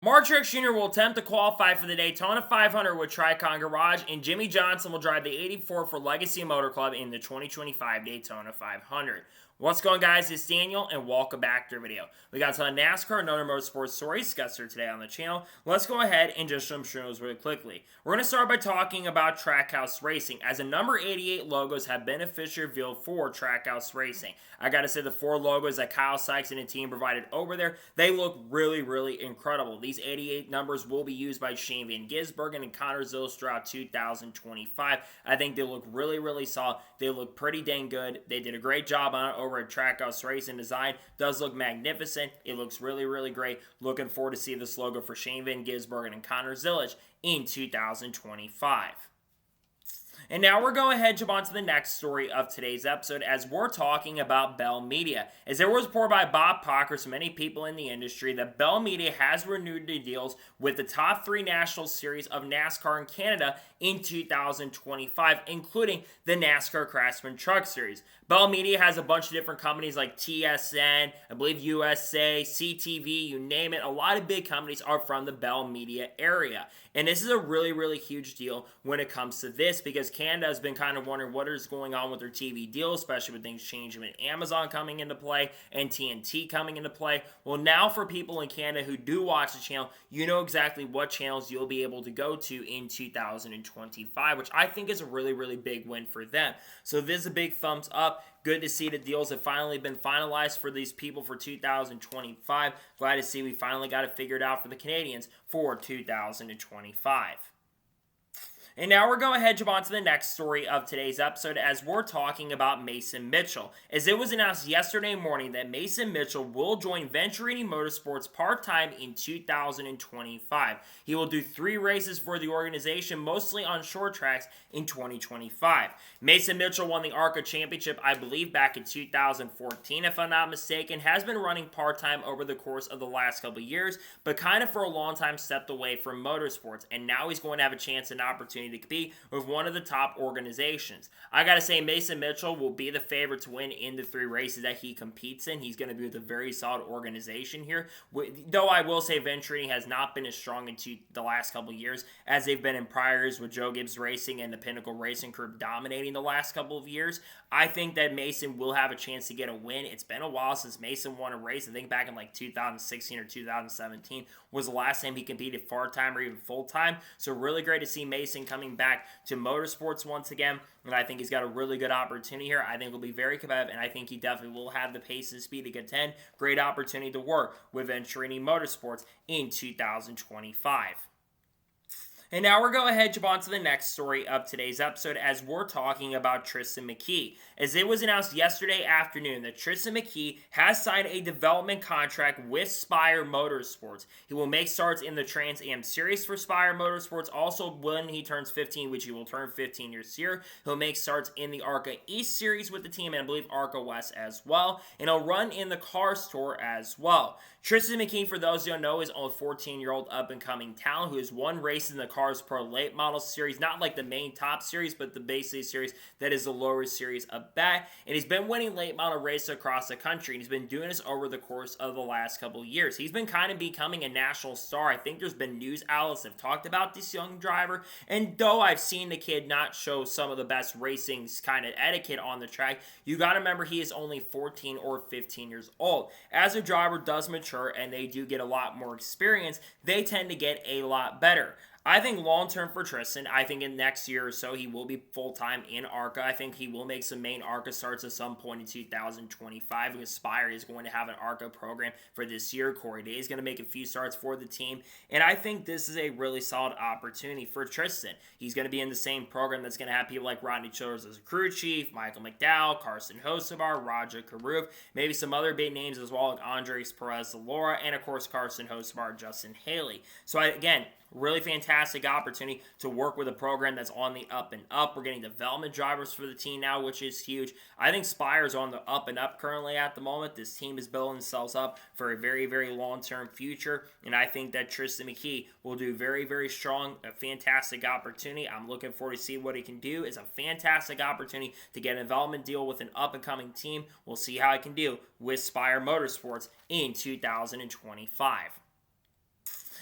Truex Jr. will attempt to qualify for the Daytona 500 with TRICON Garage, and Jimmie Johnson will drive the 84 for Legacy Motor Club in the 2025 Daytona 500. What's going on, guys? It's Daniel, and welcome back to our video. We got some NASCAR and other motorsports stories discussed here today on the channel. Let's go ahead and just jump through those really quickly. We're going to start by talking about Trackhouse Racing, as the number 88 logos have been officially revealed for Trackhouse Racing. I gotta say, the 4 logos that Kyle Sykes and the team provided over there, they look really incredible. These 88 numbers will be used by Shane Van Gisbergen and Connor Zills throughout 2025. I think they look really solid. They look pretty dang good. They did a great job on it over at Trackhouse Racing. Design does look magnificent. It looks really great. Looking forward to see this logo for Shane Van Gisbergen and Connor Zillich in 2025. And now we're going ahead and jump on to the next story of today's episode, as we're talking about Bell Media. As there was reported by Bob Pockers and many people in the industry that Bell Media has renewed the deals with the top 3 national series of NASCAR in Canada in 2025, including the NASCAR Craftsman Truck Series. Bell Media has a bunch of different companies like TSN, I believe USA, CTV, you name it. A lot of big companies are from the Bell Media area. And this is a really huge deal when it comes to this, because Canada has been kind of wondering what is going on with their TV deal, especially with things changing with Amazon coming into play and TNT coming into play. Well, now for people in Canada who do watch the channel, you know exactly what channels you'll be able to go to in 2025, which I think is a really big win for them. So this is a big thumbs up. Good to see the deals have finally been finalized for these people for 2025. Glad to see we finally got it figured out for the Canadians for 2025. And now we're going ahead and jump on to the next story of today's episode, as we're talking about Mason Mitchell. As it was announced yesterday morning that Mason Mitchell will join Venturini Motorsports part-time in 2025. He will do 3 races for the organization, mostly on short tracks, in 2025. Mason Mitchell won the ARCA Championship, I believe, back in 2014, if I'm not mistaken. Has been running part-time over the course of the last couple of years, but kind of for a long time stepped away from motorsports, and now he's going to have a chance and opportunity to compete with one of the top organizations. I gotta say, Mason Mitchell will be the favorite to win in the 3 races that he competes in. He's going to be with a very solid organization here. Though I will say Venturini has not been as strong into the last couple of years as they've been in prior years, with Joe Gibbs Racing and the Pinnacle Racing Group dominating the last couple of years. I think that Mason will have a chance to get a win. It's been a while since Mason won a race. I think back in like 2016 or 2017 was the last time he competed part-time or even full-time. So really great to see Mason coming back to motorsports once again, and I think he's got a really good opportunity here. I think he'll be very competitive, and I think he definitely will have the pace and speed to contend. Great opportunity to work with Venturini Motorsports in 2025. And now we're going ahead and jump on to the next story of today's episode, as we're talking about Tristan McKee. As it was announced yesterday afternoon that Tristan McKee has signed a development contract with Spire Motorsports. He will make starts in the Trans Am Series for Spire Motorsports. Also, when he turns 15, which he will turn 15 years here, he'll make starts in the ARCA East Series with the team, and I believe ARCA West as well. And he'll run in the Cars Tour as well. Tristan McKee, for those who don't know, is a 14-year-old up-and-coming talent who has won races in the Cars Pro Late Model Series, not like the main top series, but the basic series that is the lower series of that. And he's been winning late model races across the country, and he's been doing this over the course of the last couple of years. He's been kind of becoming a national star. I think there's been news outlets that have talked about this young driver, and though I've seen the kid not show some of the best racing kind of etiquette on the track, you got to remember he is only 14 or 15 years old. As a driver does mature and they do get a lot more experience, they tend to get a lot better. I think long-term for Tristan, I think in next year or so, he will be full-time in ARCA. I think he will make some main ARCA starts at some point in 2025, because Spire is going to have an ARCA program for this year. Corey Day is going to make a few starts for the team, and I think this is a really solid opportunity for Tristan. He's going to be in the same program that's going to have people like Rodney Childers as a crew chief, Michael McDowell, Carson Hocevar, Raja Karuf, maybe some other big names as well, like Andres Perez-Zalora, and of course Carson Hocevar, Justin Haley. So again, really fantastic opportunity to work with a program that's on the up and up. We're getting development drivers for the team now, which is huge. I think Spire's on the up and up currently at the moment. This team is building themselves up for a very long-term future, and I think that Tristan McKee will do very strong, a fantastic opportunity. I'm looking forward to see what he can do. It's a fantastic opportunity to get a development deal with an up-and-coming team. We'll see how he can do with Spire Motorsports in 2025.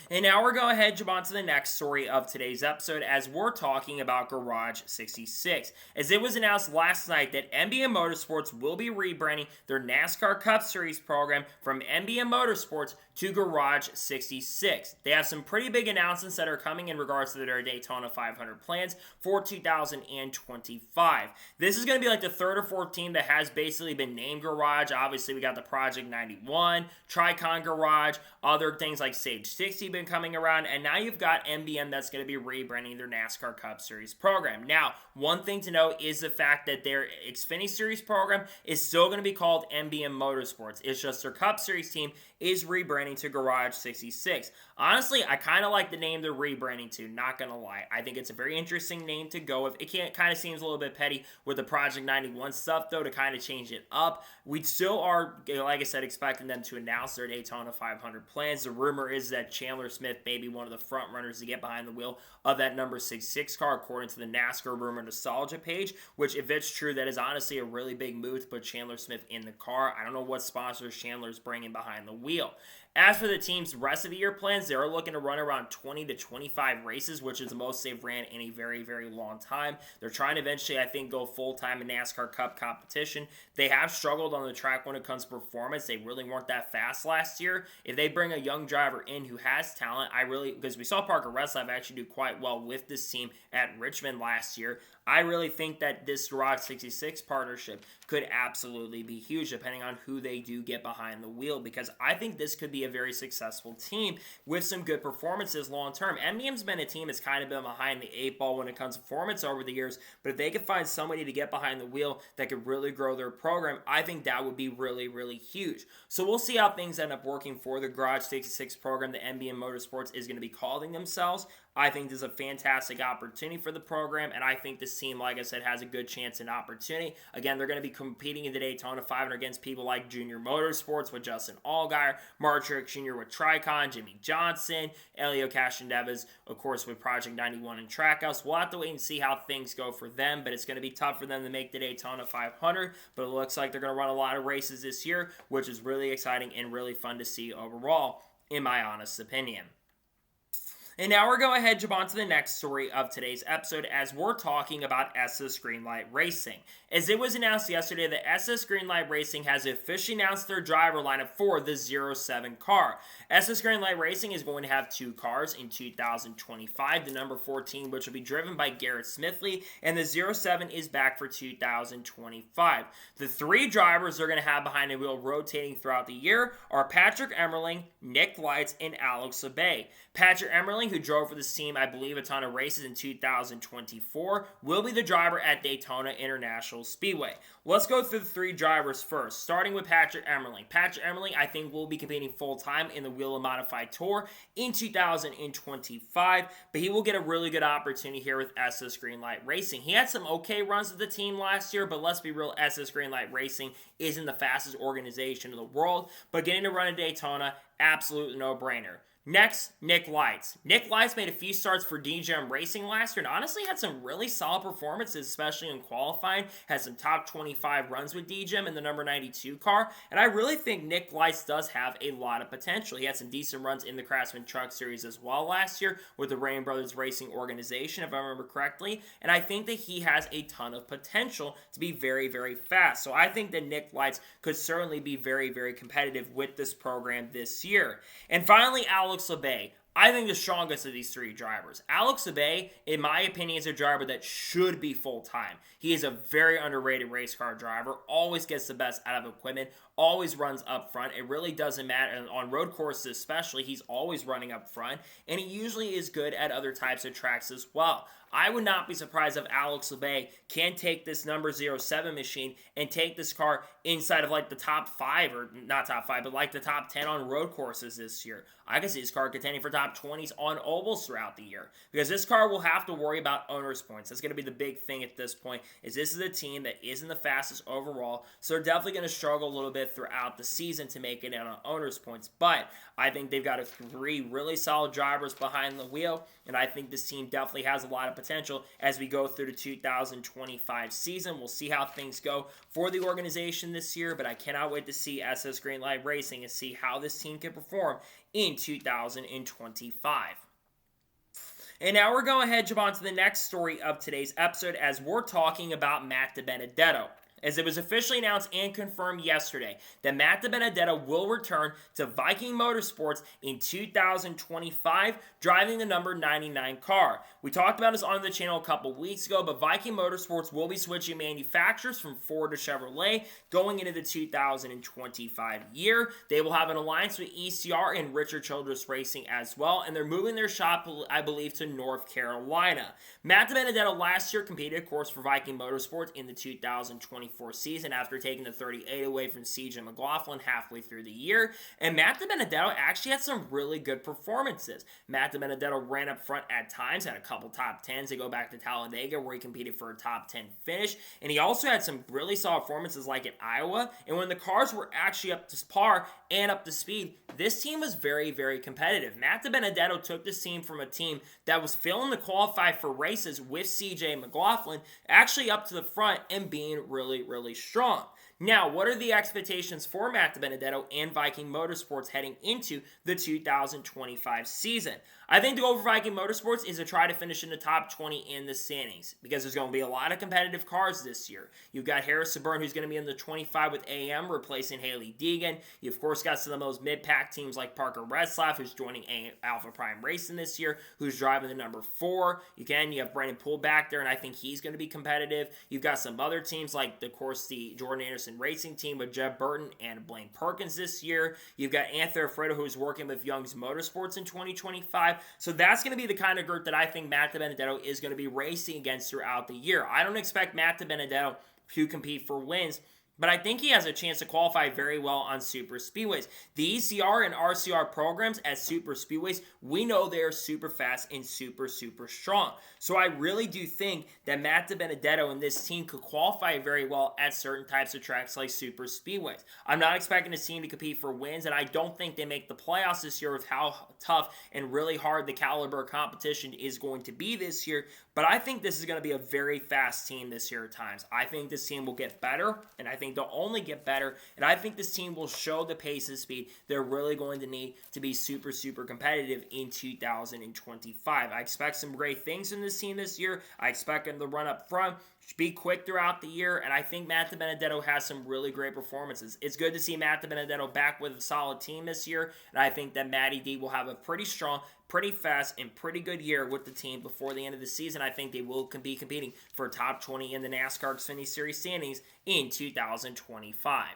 And now we're going ahead and jump on to the next story of today's episode as we're talking about Garage 66. As it was announced last night that NBM Motorsports will be rebranding their NASCAR Cup Series program from NBM Motorsports to Garage 66. They have some pretty big announcements that are coming in regards to their Daytona 500 plans for 2025. This is going to be like the third or fourth team that has basically been named Garage. Obviously, we got the Project 91, TRICON Garage, other things like Stage 60 been coming around, and now you've got NBM that's going to be rebranding their NASCAR Cup Series program. Now, one thing to note is the fact that their Xfinity Series program is still going to be called NBM Motorsports. It's just their Cup Series team is rebranding to Garage 66. Honestly, I kind of like the name they're rebranding to, not going to lie. I think it's a very interesting name to go with. It kind of seems a little bit petty with the Project 91 stuff, though, to kind of change it up. We still are, like I said, expecting them to announce their Daytona 500 plans. The rumor is that Chandler Smith may be one of the front runners to get behind the wheel of that number 66 car, according to the NASCAR Rumor Nostalgia page, which, if it's true, that is honestly a really big move to put Chandler Smith in the car. I don't know what sponsors Chandler's bringing behind the wheel. As for the team's rest of the year plans, they're looking to run around 20 to 25 races, which is the most they've ran in a very, very long time. They're trying to eventually, I think, go full-time in NASCAR Cup competition. They have struggled on the track when it comes to performance. They really weren't that fast last year. If they bring a young driver in who has talent, because we saw Parker Retzlaff actually do quite well with this team at Richmond last year, I really think that this Garage 66 partnership could absolutely be huge, depending on who they do get behind the wheel, because I think this could be a very successful team with some good performances long term. NBM's been a team that's kind of been behind the eight ball when it comes to performance over the years, but if they could find somebody to get behind the wheel that could really grow their program, I think that would be really, really huge. So we'll see how things end up working for the Garage 66 program that NBM Motorsports is going to be calling themselves. I think this is a fantastic opportunity for the program, and I think this team, like I said, has a good chance and opportunity. Again, they're going to be competing in the Daytona 500 against people like Junior Motorsports with Justin Allgaier, Truex Jr. with TRICON, Jimmie Johnson, Elio Castroneves, of course, with Project 91 and Trackhouse. We'll have to wait and see how things go for them, but it's going to be tough for them to make the Daytona 500, but it looks like they're going to run a lot of races this year, which is really exciting and really fun to see overall, in my honest opinion. And now we're going ahead and jump on to the next story of today's episode as we're talking about SS Greenlight Racing. As it was announced yesterday that SS Greenlight Racing has officially announced their driver lineup for the 07 car. SS Greenlight Racing is going to have two cars in 2025, the number 14, which will be driven by Garrett Smithley, and the 07 is back for 2025. The three drivers they're going to have behind the wheel rotating throughout the year are Patrick Emmerling, Nick Lights, and Alex Abay. Patrick Emmerling, who drove for this team, I believe, a ton of races in 2024, will be the driver at Daytona International Speedway. Let's go through the three drivers first, starting with Patrick Emmerling. Patrick Emmerling, I think, will be competing full-time in the Wheel of Modified Tour in 2025, but he will get a really good opportunity here with SS Greenlight Racing. He had some okay runs with the team last year, but let's be real, SS Greenlight Racing isn't the fastest organization in the world, but getting to run at Daytona, absolute no-brainer. Next, Nick Lights. Nick Lights made a few starts for DGM Racing last year and honestly had some really solid performances, especially in qualifying. Had some top 25 runs with DGM in the number 92 car, and I really think Nick Lights does have a lot of potential. He had some decent runs in the Craftsman Truck Series as well last year with the Rain Brothers Racing organization, if I remember correctly, and I think that he has a ton of potential to be very, very fast. So I think that Nick Lights could certainly be very, very competitive with this program this year. And finally, Alex Abay. I think the strongest of these three drivers. Alex Abay, in my opinion, is a driver that should be full-time. He is a very underrated race car driver, always gets the best out of equipment, always runs up front. It really doesn't matter. And on road courses especially, he's always running up front, and he usually is good at other types of tracks as well. I would not be surprised if Alex Abay can take this number 07 machine and take this car inside of like the top 5, or not top 5, but like the top 10 on road courses this year. I can see this car contending for top 20s on ovals throughout the year, because this car will have to worry about owner's points. That's going to be the big thing at this point, is this is a team that isn't the fastest overall, so they're definitely going to struggle a little bit throughout the season to make it in on owner's points. But I think they've got three really solid drivers behind the wheel, and I think this team definitely has a lot of potential as we go through the 2025 season. We'll see how things go for the organization this year, but I cannot wait to see SS Greenlight Racing and see how this team can perform in 2025. And now we're going ahead and jump on to the next story of today's episode as we're talking about Matt Benedetto. As it was officially announced and confirmed yesterday that Matt Benedetto will return to Viking Motorsports in 2025, driving the number 99 car. We talked about this on the channel a couple weeks ago, but Viking Motorsports will be switching manufacturers from Ford to Chevrolet going into the 2025 year. They will have an alliance with ECR and Richard Childress Racing as well, and they're moving their shop, I believe, to North Carolina. Matt Benedetto last year competed, of course, for Viking Motorsports in the 2024 season after taking the 38 away from CJ McLaughlin halfway through the year. And Matt Benedetto actually had some really good performances. Matt Benedetto ran up front at times, had a couple top 10s to go back to Talladega where he competed for a top 10 finish. And he also had some really solid performances like at Iowa. And when the cars were actually up to par and up to speed, this team was very, very competitive. Matt Benedetto took this team from a team that was failing to qualify for races with CJ McLaughlin actually up to the front and being really, really strong. Now, what are the expectations for Matt Benedetto and Viking Motorsports heading into the 2025 season? I think the goal for Viking Motorsports is to try to finish in the top 20 in the standings because there's going to be a lot of competitive cars this year. You've got Harrison Burton, who's going to be in the 25 with AM, replacing Haley Deegan. You, of course, got some of those mid-pack teams like Parker Retzlaff, who's joining Alpha Prime Racing this year, who's driving the number 4. Again, you have Brandon Poole back there, and I think he's going to be competitive. You've got some other teams like, of course, the Jordan Anderson Racing team with Jeb Burton and Blaine Perkins this year. You've got Anthony Alfredo, who's working with Young's Motorsports in 2025. So that's going to be the kind of group that I think Matt Benedetto is going to be racing against throughout the year. I don't expect Matt Benedetto to compete for wins, but I think he has a chance to qualify very well on super speedways. The ECR and RCR programs at super speedways, we know they're super fast and super, super strong. So I really do think that Matt Benedetto and this team could qualify very well at certain types of tracks like super speedways. I'm not expecting this team to compete for wins, and I don't think they make the playoffs this year with how tough and really hard the caliber of competition is going to be this year. But I think this is going to be a very fast team this year at times. I think this team will get better, and I think they'll only get better, and I think this team will show the pace and speed they're really going to need to be super, super competitive in 2025. I expect some great things in this team this year. I expect them to run up front, be quick throughout the year, and I think Matt Benedetto has some really great performances. It's good to see Matt Benedetto back with a solid team this year, and I think that Matty D will have a pretty strong, pretty fast, and pretty good year with the team before the end of the season. I think they will be competing for top 20 in the NASCAR Xfinity Series standings in 2025.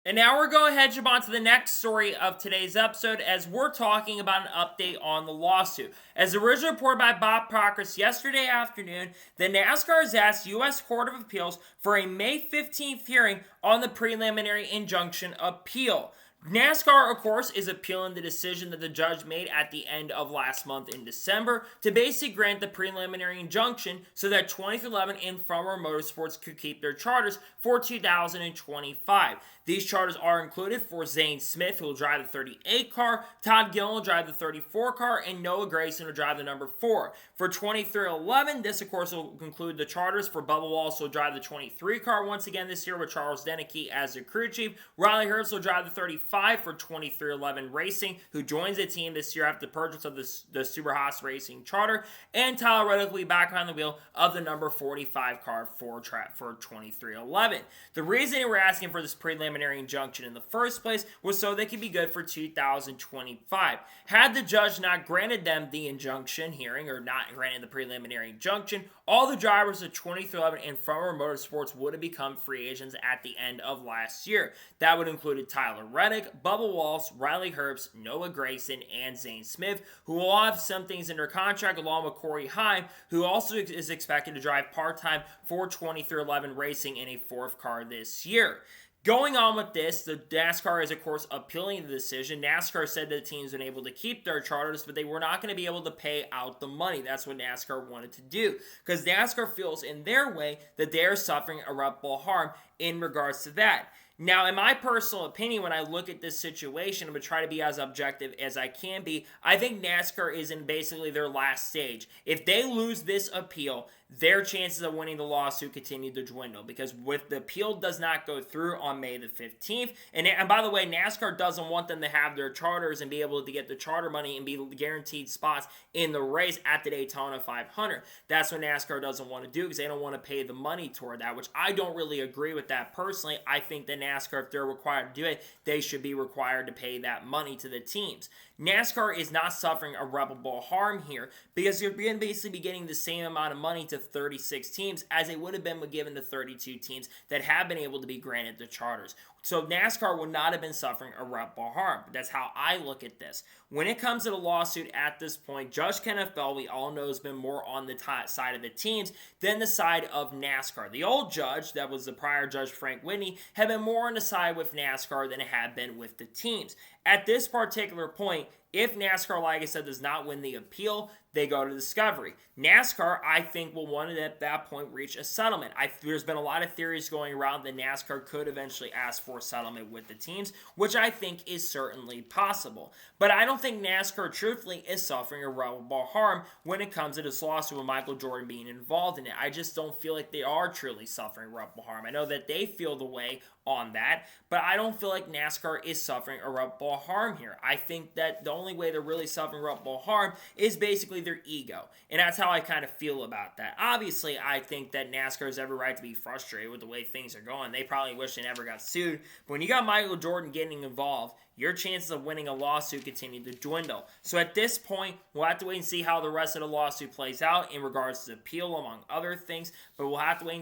And now we're going ahead and jump on to the next story of today's episode as we're talking about an update on the lawsuit. As originally reported by Bob Procris yesterday afternoon, the NASCAR has asked U.S. Court of Appeals for a May 15th hearing on the preliminary injunction appeal. NASCAR, of course, is appealing the decision that the judge made at the end of last month in December to basically grant the preliminary injunction so that 2011 and Farmer Motorsports could keep their charters for 2025. These charters are included for Zane Smith, who will drive the 38 car, Todd Gillen will drive the 34 car, and Noah Gragson will drive the number 4. For 2311, this, of course, will include the charters for Bubba Wallace, who will drive the 23 car once again this year with Charles Deneke as the crew chief. Riley Herbst will drive the 35 for 2311 Racing, who joins the team this year after the purchase of the Super Haas Racing charter. And Tyler Reddick will be back behind the wheel of the number 45 car for 2311. The reason they were asking for this preliminary injunction in the first place was so they could be good for 2025. Had the judge not granted them the injunction hearing or not granted the preliminary injunction, all the drivers of 2311 and Farmer Motorsports would have become free agents at the end of last year. That would include Tyler Reddick, Bubba Wallace, Riley Herbst, Noah Gragson, and Zane Smith, who will have some things in their contract along with Corey Heim, who also is expected to drive part-time for 2311 Racing in a 4th car this year. Going on with this, the NASCAR is, of course, appealing the decision. NASCAR said that the team's been able to keep their charters, but they were not going to be able to pay out the money. That's what NASCAR wanted to do, because NASCAR feels in their way that they're suffering irreparable harm in regards to that. Now, in my personal opinion, when I look at this situation, I'm going to try to be as objective as I can be. I think NASCAR is in basically their last stage. If they lose this appeal, their chances of winning the lawsuit continue to dwindle, because with the appeal does not go through on May the 15th, and by the way, NASCAR doesn't want them to have their charters and be able to get the charter money and be guaranteed spots in the race at the Daytona 500. That's what NASCAR doesn't want to do, because they don't want to pay the money toward that, which I don't really agree with that personally. I think that NASCAR, if they're required to do it, they should be required to pay that money to the teams. NASCAR is not suffering irreparable harm here, because you're going to basically be getting the same amount of money to 36 teams as it would have been given to 32 teams that have been able to be granted the charters. So NASCAR would not have been suffering irreparable harm. That's how I look at this. When it comes to the lawsuit at this point, Judge Kenneth Bell, we all know, has been more on the side of the teams than the side of NASCAR. The old judge, that was the prior Judge Frank Whitney, had been more on the side with NASCAR than it had been with the teams. At this particular point, if NASCAR, like I said, does not win the appeal, they go to discovery. NASCAR, I think, will want to, at that point, reach a settlement. There's been a lot of theories going around that NASCAR could eventually ask for a settlement with the teams, which I think is certainly possible. But I don't think NASCAR, truthfully, is suffering irreparable harm when it comes to this lawsuit with Michael Jordan being involved in it. I just don't feel like they are truly suffering irreparable harm. I know that they feel the way on that, but I don't feel like NASCAR is suffering irreparable harm here. I think that the only way they're really suffering irreparable harm is basically their ego, and that's how I kind of feel about that. Obviously, I think that NASCAR has every right to be frustrated with the way things are going. They probably wish they never got sued, but when you got Michael Jordan getting involved, your chances of winning a lawsuit continue to dwindle. So at this point, we'll have to wait and see how the rest of the lawsuit plays out in regards to the appeal, among other things, but we'll have to wait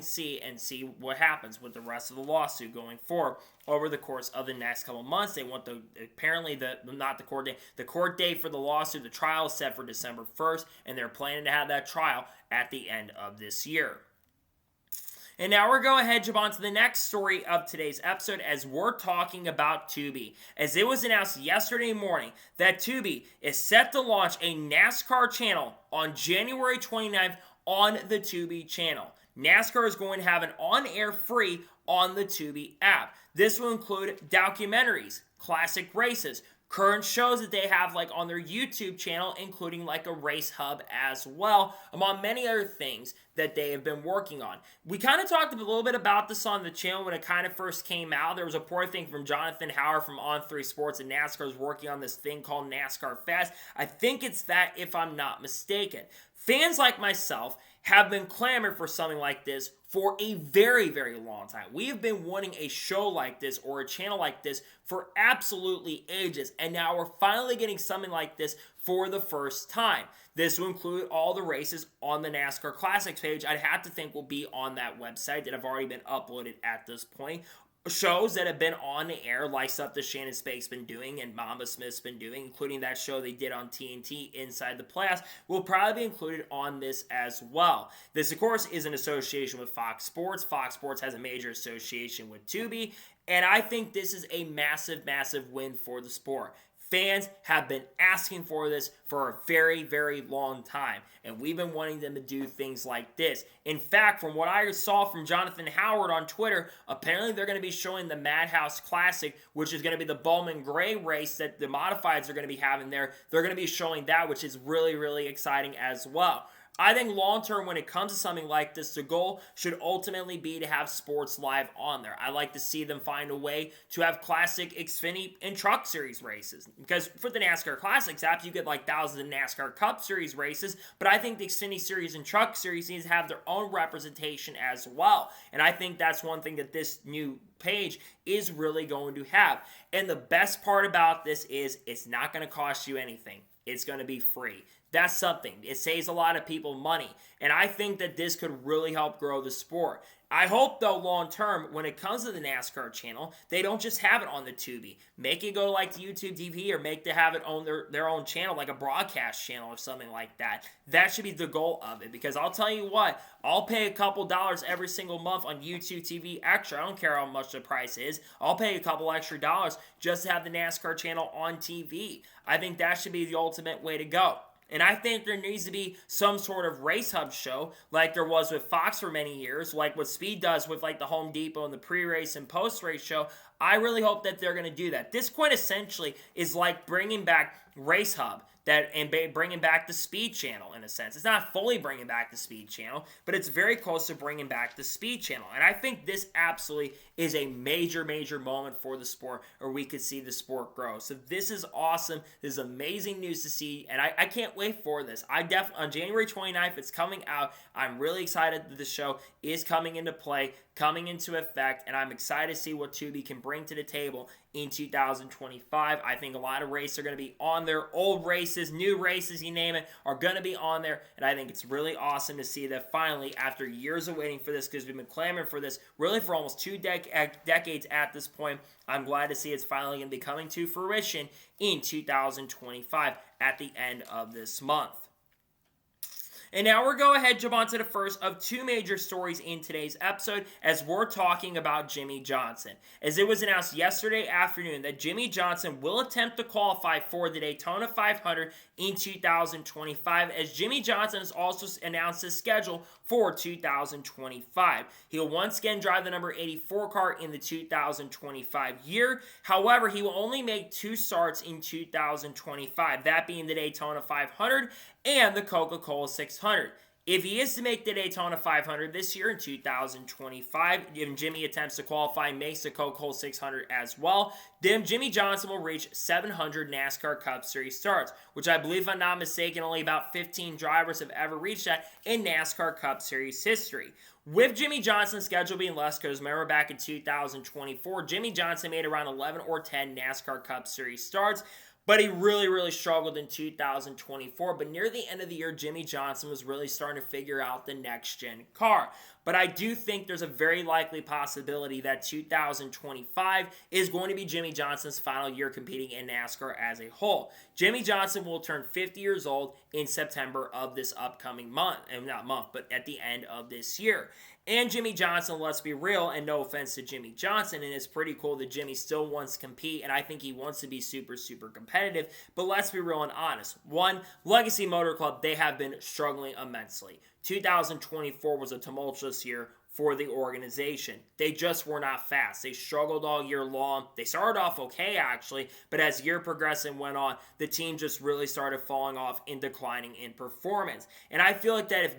and see what happens with the rest of the lawsuit going forward over the course of the next couple months. They want the court date for the lawsuit, the trial is set for December 1st, and they're planning to have that trial at the end of this year. And now we're going to jump on to the next story of today's episode, as we're talking about Tubi. As it was announced yesterday morning that Tubi is set to launch a NASCAR channel on January 29th on the Tubi channel. NASCAR is going to have an on-air free on the Tubi app. This will include documentaries, classic races, current shows that they have like on their YouTube channel, including like a race hub as well, among many other things that they have been working on. We kind of talked a little bit about this on the channel when it kind of first came out. There was a report thing from Jonathan Howard from On3 Sports, and NASCAR is working on this thing called NASCAR Fast. I think it's that, if I'm not mistaken. Fans like myself have been clamoring for something like this for a very, very long time. We have been wanting a show like this or a channel like this for absolutely ages, and now we're finally getting something like this for the first time. This will include all the races on the NASCAR Classics page. I'd have to think will be on that website that have already been uploaded at this point. Shows that have been on the air, like stuff that Shannon Spake's been doing and Mama Smith's been doing, including that show they did on TNT, Inside the Playoffs, will probably be included on this as well. This, of course, is an association with Fox Sports. Fox Sports has a major association with Tubi, and I think this is a massive, massive win for the sport. Fans have been asking for this for a very, very long time, and we've been wanting them to do things like this. In fact, from what I saw from Jonathan Howard on Twitter, apparently they're going to be showing the Madhouse Classic, which is going to be the Bowman Gray race that the modifieds are going to be having there. They're going to be showing that, which is really, really exciting as well. I think long-term, when it comes to something like this, the goal should ultimately be to have sports live on there. I like to see them find a way to have classic Xfinity and Truck Series races. Because for the NASCAR Classics app, you get like thousands of NASCAR Cup Series races, but I think the Xfinity Series and Truck Series needs to have their own representation as well. And I think that's one thing that this new page is really going to have. And the best part about this is it's not going to cost you anything. It's going to be free. That's something. It saves a lot of people money. And I think that this could really help grow the sport. I hope, though, long term, when it comes to the NASCAR channel, they don't just have it on the Tubi. Make it go to like the YouTube TV, or make to have it on their own channel, like a broadcast channel or something like that. That should be the goal of it. Because I'll tell you what, I'll pay a couple dollars every single month on YouTube TV extra. I don't care how much the price is. I'll pay a couple extra dollars just to have the NASCAR channel on TV. I think that should be the ultimate way to go. And I think there needs to be some sort of race hub show like there was with Fox for many years, like what Speed does with like the Home Depot and the pre-race and post-race show. I really hope that they're going to do that. This quintessentially is like bringing back Race Hub. Bringing back the Speed Channel in a sense. It's not fully bringing back the Speed Channel, but it's very close to bringing back the Speed Channel. And I think this absolutely is a major, major moment for the sport, or we could see the sport grow. So this is awesome. This is amazing news to see, and I can't wait for this. On January 29th, it's coming out. I'm really excited that the show is coming into play, coming into effect, and I'm excited to see what Tubi can bring to the table in 2025. I think a lot of races are going to be on there. Old races, new races, you name it, are going to be on there. And I think it's really awesome to see that finally, after years of waiting for this, because we've been clamoring for this really for almost 2 decades at this point, I'm glad to see it's finally going to be coming to fruition in 2025 at the end of this month. And now we're going to jump on to the first of 2 major stories in today's episode, as we're talking about Jimmie Johnson. As it was announced yesterday afternoon that Jimmie Johnson will attempt to qualify for the Daytona 500 in 2025, as Jimmie Johnson has also announced his schedule for 2025. He'll once again drive the number 84 car in the 2025 year. However, he will only make 2 starts in 2025, that being the Daytona 500 and the Coca-Cola 600. If he is to make the Daytona 500 this year in 2025, if Jimmie attempts to qualify and makes the Coca-Cola 600 as well, then Jimmie Johnson will reach 700 NASCAR Cup Series starts, which I believe, if I'm not mistaken, only about 15 drivers have ever reached that in NASCAR Cup Series history. With Jimmie Johnson's schedule being less, because remember back in 2024, Jimmie Johnson made around 11 or 10 NASCAR Cup Series starts, but he really struggled in 2024. But near the end of the year, Jimmie Johnson was really starting to figure out the next-gen car. But I do think there's a very likely possibility that 2025 is going to be Jimmie Johnson's final year competing in NASCAR as a whole. Jimmie Johnson will turn 50 years old in September of this upcoming month. And not month, but at the end of this year. And Jimmie Johnson, let's be real, and no offense to Jimmie Johnson, and it's pretty cool that Jimmie still wants to compete, and I think he wants to be super competitive, but let's be real and honest. One, Legacy Motor Club, they have been struggling immensely. 2024 was a tumultuous year for the organization. They just were not fast. They struggled all year long. They started off okay, actually, but as year progressed and went on, the team just really started falling off and declining in performance. And I feel like that if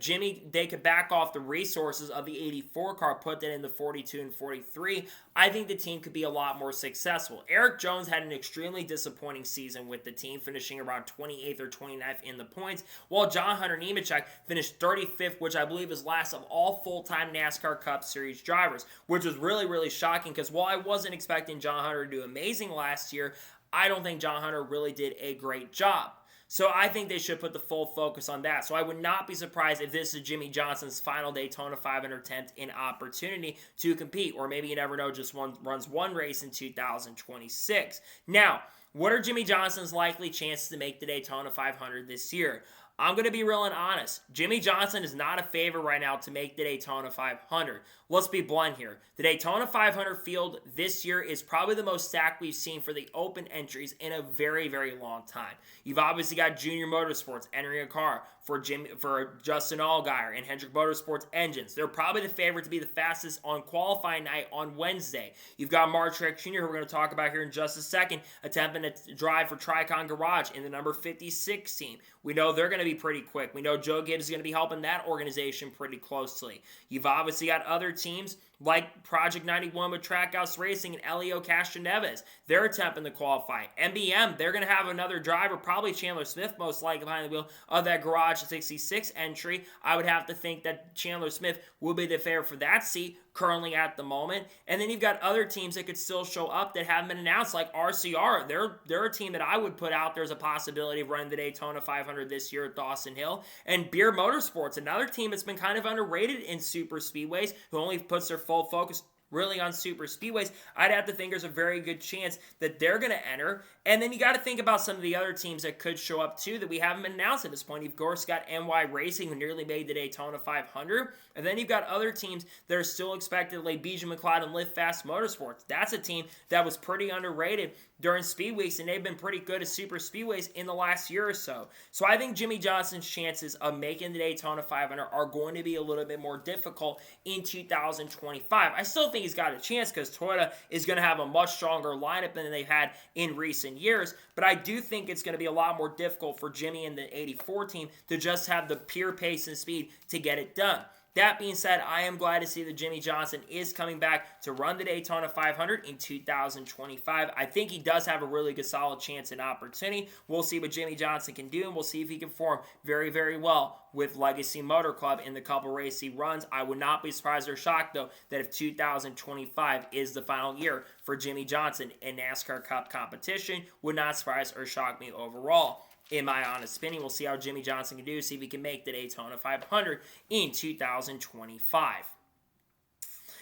they could back off the resources of the 84 car, put that in the 42 and 43, I think the team could be a lot more successful. Erik Jones had an extremely disappointing season with the team, finishing around 28th or 29th in the points, while John Hunter Nemechek finished 35th, which I believe is last of all full-time NASCAR Cup Series drivers, which was really shocking, because while I wasn't expecting John Hunter to do amazing last year, I don't think John Hunter really did a great job. So I think they should put the full focus on that. So I would not be surprised if this is Jimmie Johnson's final Daytona 500 attempt in opportunity to compete, or maybe you never know, just runs one race in 2026. Now, what are Jimmie Johnson's likely chances to make the Daytona 500 this year? I'm going to be real and honest. Jimmie Johnson is not a favorite right now to make the Daytona 500. Let's be blunt here. The Daytona 500 field this year is probably the most stacked we've seen for the open entries in a very long time. You've obviously got Junior Motorsports entering a car for Justin Allgaier and Hendrick Motorsports engines. They're probably the favorite to be the fastest on qualifying night on Wednesday. You've got Truex Jr., who we're going to talk about here in just a second, attempting to drive for TRICON Garage in the number 56 team. We know they're going to be pretty quick. We know Joe Gibbs is going to be helping that organization pretty closely. You've obviously got other teams like Project 91 with Trackhouse Racing and Elio Castroneves. They're attempting to qualify. MBM, they're going to have another driver, probably Chandler Smith, most likely behind the wheel of that Garage 66 entry. I would have to think that Chandler Smith will be the favorite for that seat currently at the moment. And then you've got other teams that could still show up that haven't been announced, like RCR. They're a team that I would put out there as a possibility of running the Daytona 500 this year at Dawson Hill. And Beer Motorsports, another team that's been kind of underrated in super speedways, who only puts their full focus really on super speedways. I'd have to think there's a very good chance that they're going to enter. And then you got to think about some of the other teams that could show up too that we haven't been announced at this point. You've of course got NY Racing, who nearly made the Daytona 500. And then you've got other teams that are still expected, like BJ McLeod and Live Fast Motorsports. That's a team that was pretty underrated during speed weeks, and they've been pretty good at super speedways in the last year or so. So I think Jimmie Johnson's chances of making the Daytona 500 are going to be a little bit more difficult in 2025. I still think he's got a chance because Toyota is going to have a much stronger lineup than they've had in recent years, but I do think it's going to be a lot more difficult for Jimmie and the 84 team to just have the pure pace and speed to get it done. That being said, I am glad to see that Jimmie Johnson is coming back to run the Daytona 500 in 2025. I think he does have a really good, solid chance and opportunity. We'll see what Jimmie Johnson can do, and we'll see if he can perform very, very well with Legacy Motor Club in the couple races he runs. I would not be surprised or shocked, though, that if 2025 is the final year for Jimmie Johnson in NASCAR Cup competition, would not surprise or shock me overall. In my honest opinion, we'll see how Jimmie Johnson can do, see if he can make the Daytona 500 in 2025.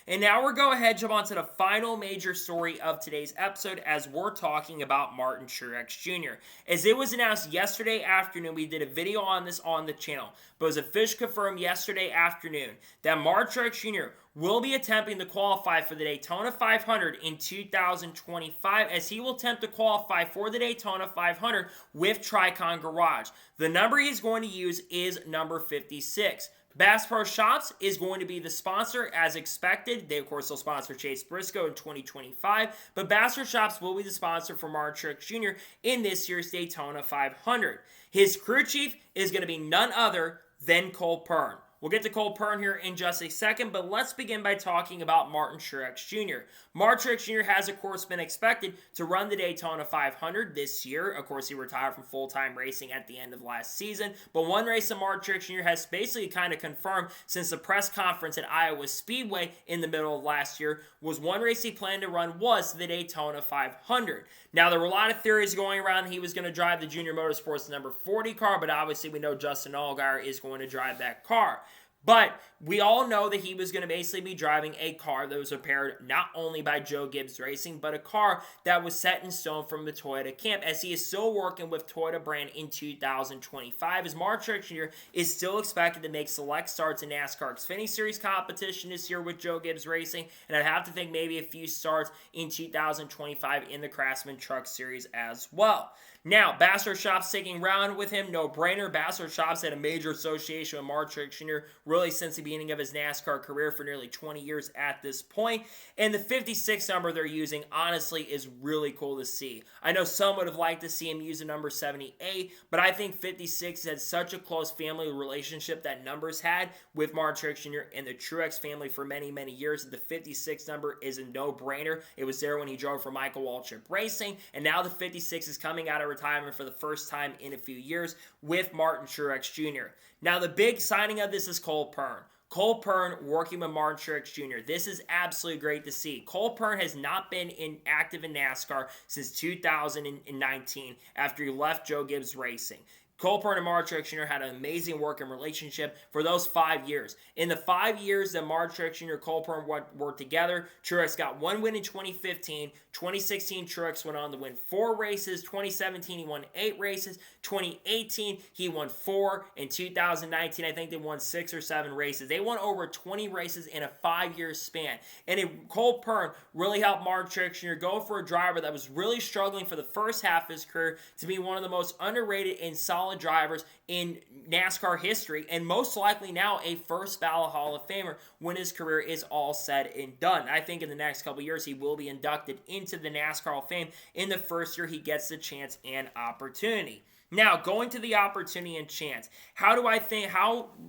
And now we're going ahead, jump on to the final major story of today's episode as we're talking about Martin Truex Jr. As it was announced yesterday afternoon, we did a video on this on the channel, but it was officially confirmed yesterday afternoon that Martin Truex Jr. will be attempting to qualify for the Daytona 500 in 2025 as he will attempt to qualify for the Daytona 500 with TRICON Garage. The number he's going to use is number 56. Bass Pro Shops is going to be the sponsor as expected. They, of course, will sponsor Chase Briscoe in 2025, but Bass Pro Shops will be the sponsor for Martin Truex Jr. in this year's Daytona 500. His crew chief is going to be none other than Cole Pearn. We'll get to Cole Pearn here in just a second, but let's begin by talking about Martin Truex Jr. Martin Truex Jr. has, of course, been expected to run the Daytona 500 this year. Of course, he retired from full-time racing at the end of last season, but one race that Martin Truex Jr. has basically kind of confirmed since the press conference at Iowa Speedway in the middle of last year was one race he planned to run was the Daytona 500. Now, there were a lot of theories going around that he was going to drive the Junior Motorsports number 40 car, but obviously we know Justin Allgaier is going to drive that car. But we all know that he was going to basically be driving a car that was prepared not only by Joe Gibbs Racing, but a car that was set in stone from the Toyota camp, as he is still working with Toyota brand in 2025, as Martin Truex Jr. is still expected to make select starts in NASCAR Xfinity Series competition this year with Joe Gibbs Racing, and I'd have to think maybe a few starts in 2025 in the Craftsman Truck Series as well. Now, Bass Pro Shops sticking around with him, no brainer. Bass Pro Shops had a major association with Martin Truex Jr. really since the beginning of his NASCAR career for nearly 20 years at this point. And the 56 number they're using, honestly, is really cool to see. I know some would have liked to see him use the number 78, but I think 56 had such a close family relationship that numbers had with Martin Truex Jr. and the Truex family for many, many years. The 56 number is a no-brainer. It was there when he drove for Michael Waltrip Racing, and now the 56 is coming out of retirement for the first time in a few years with Martin Truex Jr. Now, the big signing of this is Cole Pearn. Cole Pearn working with Martin Truex Jr. This is absolutely great to see. Cole Pearn has not been active in NASCAR since 2019 after he left Joe Gibbs Racing. Cole Pearn and Martin Truex Jr. had an amazing working relationship for those 5 years. In the 5 years that Martin Truex Jr. and Cole Pearn worked together, Truex got one win in 2015. 2016, Truex went on to win 4 races. 2017, he won 8 races. 2018, he won 4. In 2019, I think they won 6 or 7 races. They won over 20 races in a 5-year span. And Cole Pearn really helped Martin Truex Jr. go for a driver that was really struggling for the first half of his career to be one of the most underrated and solid drivers in NASCAR history, and most likely now a first ballot Hall of Famer when his career is all said and done. I think in the next couple years he will be inducted into the NASCAR Hall of Fame in the first year he gets the chance and opportunity. Now, going to the opportunity and chance, how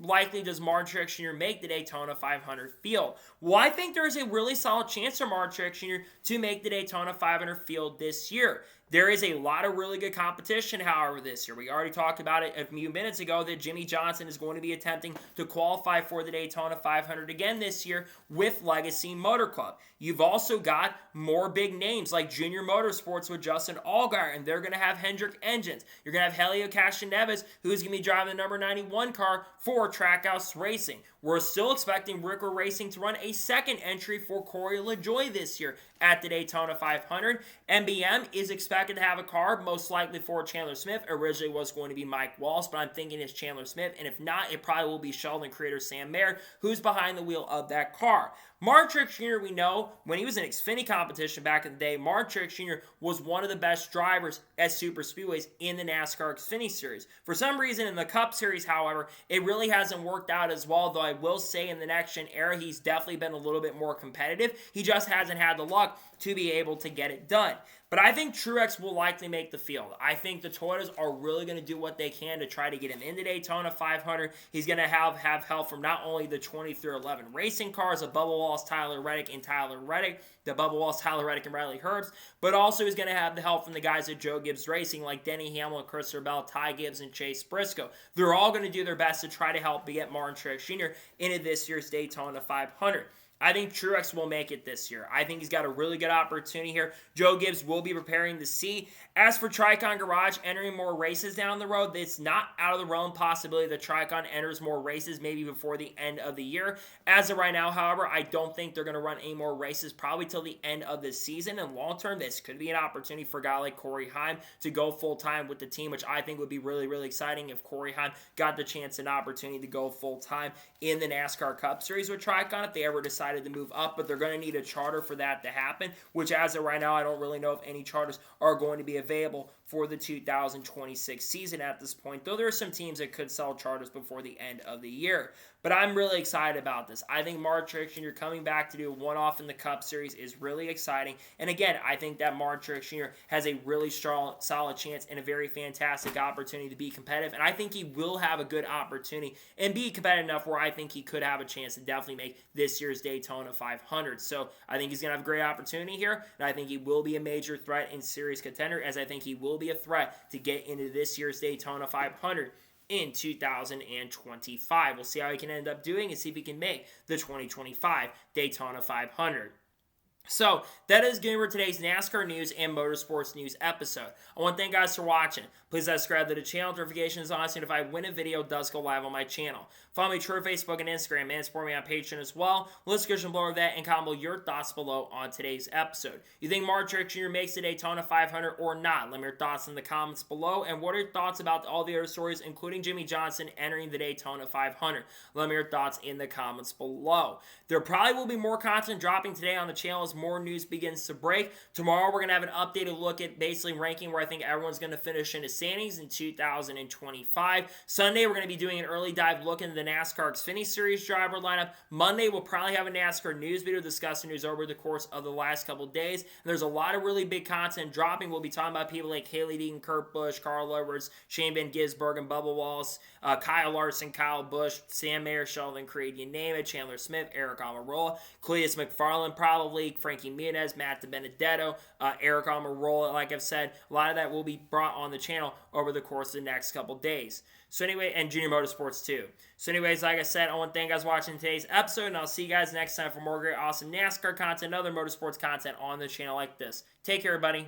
likely does Martin Truex Jr. make the Daytona 500 field? Well, I think there is a really solid chance for Martin Truex Jr. to make the Daytona 500 field this year. There is a lot of really good competition, however, this year. We already talked about it a few minutes ago that Jimmie Johnson is going to be attempting to qualify for the Daytona 500 again this year with Legacy Motor Club. You've also got more big names like Junior Motorsports with Justin Allgaier, and they're going to have Hendrick engines. You're going to have Helio Castroneves, who's going to be driving the number 91 car for Trackhouse Racing. We're still expecting Ricker Racing to run a second entry for Corey LaJoie this year at the Daytona 500. MBM is expected expected to have a car, most likely for Chandler Smith. Originally was going to be Mike Walsh, but I'm thinking it's Chandler Smith, and if not, it probably will be Sheldon creator Sam Mayer, who's behind the wheel of that car. Martin Truex Jr., we know, when he was in Xfinity competition back in the day, Martin Truex Jr. was one of the best drivers at super speedways in the NASCAR Xfinity Series. For some reason, in the Cup Series, however, it really hasn't worked out as well, though I will say in the next-gen era, he's definitely been a little bit more competitive. He just hasn't had the luck to be able to get it done. But I think Truex will likely make the field. I think the Toyotas are really going to do what they can to try to get him into Daytona 500. He's going to have help from not only the 2311 racing cars of Bubba Wallace, Tyler Reddick, and Riley Herbst, but also he's going to have the help from the guys at Joe Gibbs Racing like Denny Hamlin, Christopher Bell, Ty Gibbs, and Chase Briscoe. They're all going to do their best to try to help get Martin Truex Jr. into this year's Daytona 500. I think Truex will make it this year. I think he's got a really good opportunity here. Joe Gibbs will be preparing to see. As for TRICON Garage entering more races down the road, it's not out of the realm possibility that TRICON enters more races maybe before the end of the year. As of right now, however, I don't think they're going to run any more races probably till the end of this season. And long term, this could be an opportunity for a guy like Corey Heim to go full-time with the team, which I think would be really, really exciting if Corey Heim got the chance and opportunity to go full-time in the NASCAR Cup Series with TRICON if they ever decided to move up, but they're going to need a charter for that to happen, which as of right now, I don't really know if any charters are going to be available for the 2026 season at this point, though there are some teams that could sell charters before the end of the year. But I'm really excited about this. I think Martin Truex Jr. coming back to do a one-off in the Cup Series is really exciting. And again, I think that Martin Truex Jr. has a really strong, solid chance and a very fantastic opportunity to be competitive. And I think he will have a good opportunity and be competitive enough where I think he could have a chance to definitely make this year's Daytona 500. So I think he's going to have a great opportunity here. And I think he will be a major threat and serious contender, as I think he will be a threat to get into this year's Daytona 500 in 2025. We'll see how he can end up doing and see if he can make the 2025 Daytona 500. So, that is going to be today's NASCAR news and motorsports news episode. I want to thank you guys for watching. Please subscribe to the channel. Notifications on, so if I win a video, it does go live on my channel. Follow me on Facebook and Instagram, and support me on Patreon as well. Let's go below that and comment your thoughts below on today's episode. You think Martin Truex Jr. makes the Daytona 500 or not? Let me know your thoughts in the comments below. And what are your thoughts about all the other stories, including Jimmie Johnson entering the Daytona 500? Let me know your thoughts in the comments below. There probably will be more content dropping today on the channel as more news begins to break. Tomorrow, we're going to have an updated look at basically ranking where I think everyone's going to finish in the standings in 2025. Sunday, we're going to be doing an early dive look into the NASCAR Xfinity Series driver lineup. Monday, we'll probably have a NASCAR news video discussing news over the course of the last couple days. And there's a lot of really big content dropping. We'll be talking about people like Haley Deegan, Kurt Busch, Carl Edwards, Shane Van Gisbergen, Bubba Wallace, Kyle Larson, Kyle Busch, Sam Mayer, Sheldon Creed, you name it, Chandler Smith, Eric Almirola, Cletus McFarland probably, Frankie Muniz, Matt Benedetto, Eric Almirola. Like I've said, a lot of that will be brought on the channel over the course of the next couple days. So anyway, and Junior Motorsports too. So anyways, like I said, I want to thank you guys for watching today's episode, and I'll see you guys next time for more great, awesome NASCAR content and other motorsports content on the channel like this. Take care, everybody.